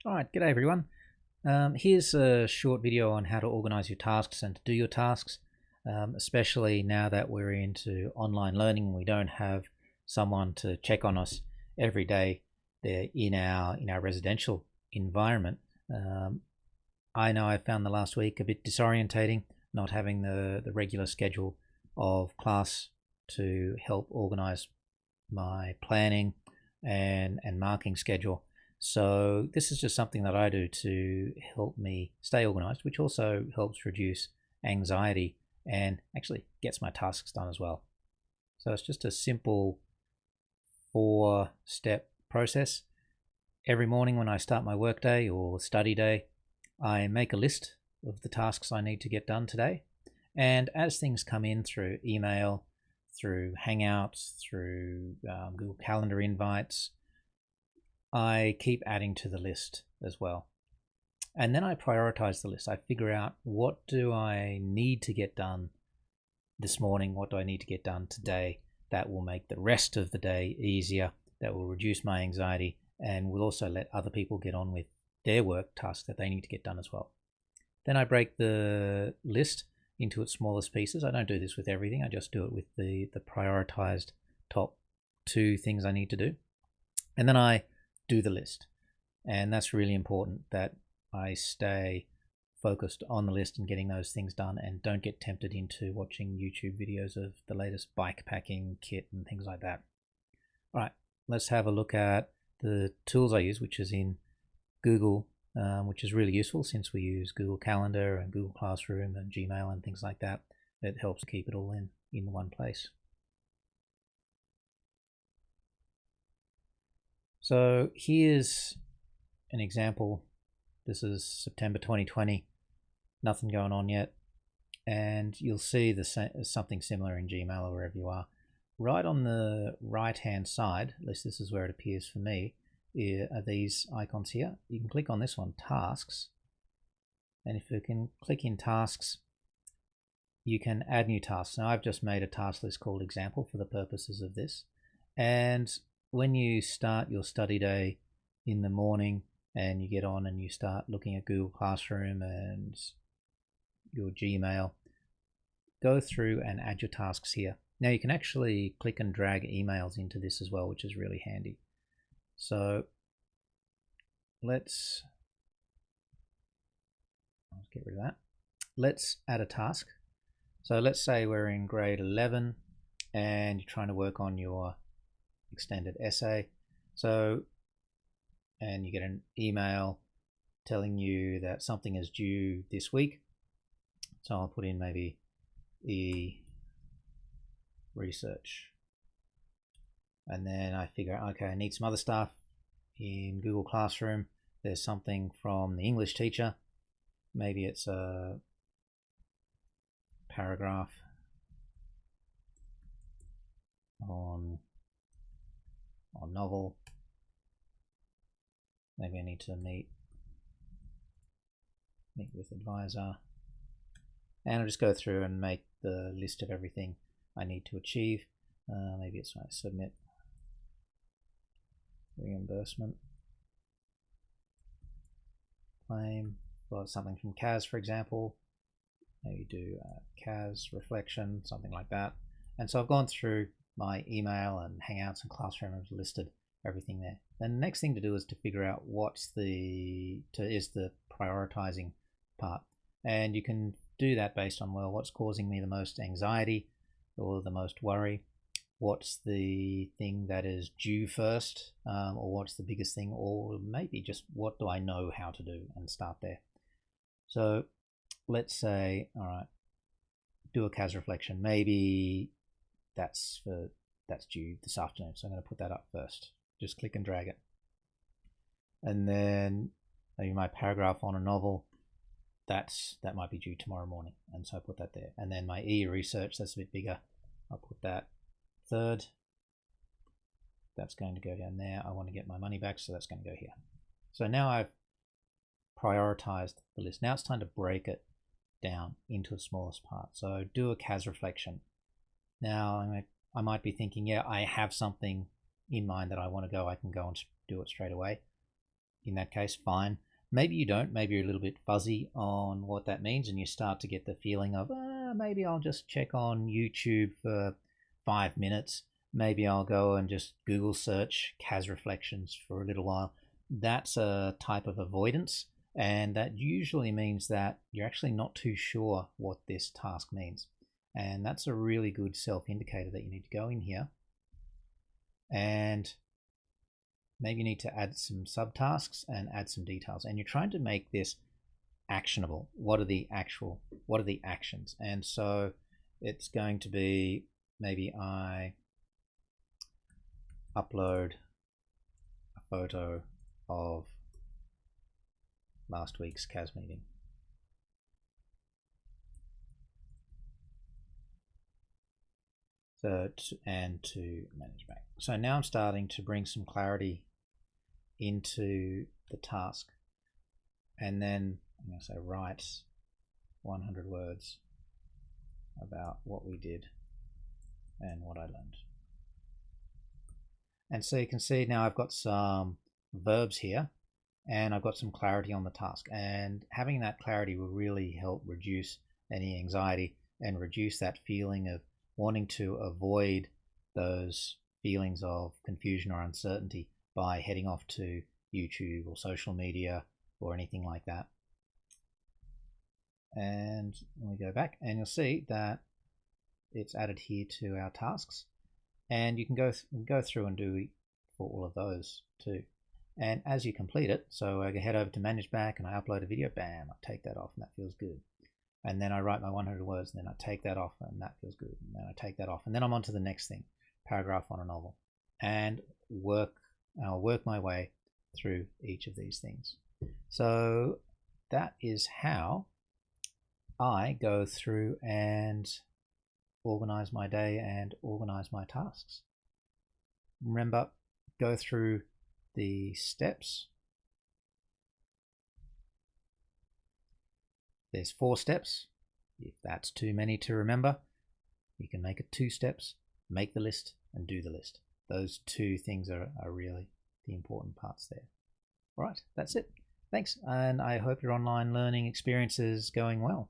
Alright, g'day everyone. Here's a short video on how to organize your tasks and to do your tasks, especially now that we're into online learning. We don't have someone to check on us every day there in our residential environment. I know I found the last week a bit disorientating, not having the regular schedule of class to help organize my planning and marking schedule. So this is just something that I do to help me stay organized, which also helps reduce anxiety and actually gets my tasks done as well. So it's just a simple 4-step process. Every morning when I start my workday or study day, I make a list of the tasks I need to get done today. And as things come in through email, through Hangouts, through Google Calendar invites, I keep adding to the list as well. And then I prioritize the list. I figure out, what do I need to get done this morning? What do I need to get done today? That will make the rest of the day easier. That will reduce my anxiety and will also let other people get on with their work tasks that they need to get done as well. Then I break the list into its smallest pieces. I don't do this with everything. I just do it with the prioritized top 2 things I need to do. And then I do the list. And that's really important, that I stay focused on the list and getting those things done and don't get tempted into watching YouTube videos of the latest bike packing kit and things like that. All right, let's have a look at the tools I use, which is in Google, which is really useful since we use Google Calendar and Google Classroom and Gmail and things like that. It helps keep it all in one place. So here's an example. This is September 2020, nothing going on yet. And you'll see something similar in Gmail or wherever you are. Right on the right-hand side, at least this is where it appears for me, are these icons here. You can click on this one, Tasks. And if you can click in Tasks, you can add new tasks. Now I've just made a task list called Example for the purposes of this. And when you start your study day in the morning and you get on and you start looking at Google Classroom and your Gmail, go through and add your tasks here. Now you can actually click and drag emails into this as well, which is really handy. So let's get rid of that. Let's add a task. So let's say we're in grade 11 and you're trying to work on your extended essay. So, and you get an email telling you that something is due this week. So I'll put in maybe research. And then I figure out, okay, I need some other stuff in Google Classroom. There's something from the English teacher. Maybe it's a paragraph on novel. Maybe I need to meet with advisor. And I'll just go through and make the list of everything I need to achieve. Maybe it's my submit reimbursement claim for something from CAS, for example. Maybe do CAS reflection, something like that. And so I've gone through my email and Hangouts and Classroom and listed everything there. Then the next thing to do is to figure out what's the prioritizing part. And you can do that based on, well, what's causing me the most anxiety or the most worry? What's the thing that is due first, or what's the biggest thing, or maybe just what do I know how to do, and start there. So let's say, all right, do a CAS reflection. Maybe that's due this afternoon, so I'm going to put that up first. Just click and drag it. And then maybe my paragraph on a novel, that might be due tomorrow morning, and so I put that there. And then my e-research, that's a bit bigger, I'll put that third. That's going to go down there. I want to get my money back, so that's going to go here. So now I've prioritized the list. Now it's time to break it down into the smallest part. So do a CAS reflection. Now I might be thinking, yeah, I have something in mind that I want to go. I can go and do it straight away. in that case, fine. Maybe you don't. Maybe you're a little bit fuzzy on what that means, and you start to get the feeling of, maybe I'll just check on YouTube for 5 minutes. Maybe I'll go and just Google search Kaz reflections for a little while. That's a type of avoidance, and that usually means that you're actually not too sure what this task means. And that's a really good self-indicator that you need to go in here and maybe you need to add some subtasks and add some details. And you're trying to make this actionable. What are the actions? And so it's going to be, maybe I upload a photo of last week's Kaz meeting. So, and to manage back. So now I'm starting to bring some clarity into the task. And then I'm going to say write 100 words about what we did and what I learned. And so you can see now I've got some verbs here and I've got some clarity on the task. And having that clarity will really help reduce any anxiety and reduce that feeling of wanting to avoid those feelings of confusion or uncertainty by heading off to YouTube or social media or anything like that. And we go back and you'll see that it's added here to our tasks, and you can go through and do for all of those too. And as you complete it, so I head over to manage back and I upload a video, bam, I take that off and that feels good. And then I write my 100 words and then I take that off and that feels good. And then I take that off and then I'm on to the next thing, paragraph on a novel, and I'll work my way through each of these things. So that is how I go through and organize my day and organize my tasks. Remember, go through the steps. There's 4 steps. If that's too many to remember, you can make it 2 steps, make the list and do the list. Those 2 things are really the important parts there. All right, that's it. Thanks, and I hope your online learning experience is going well.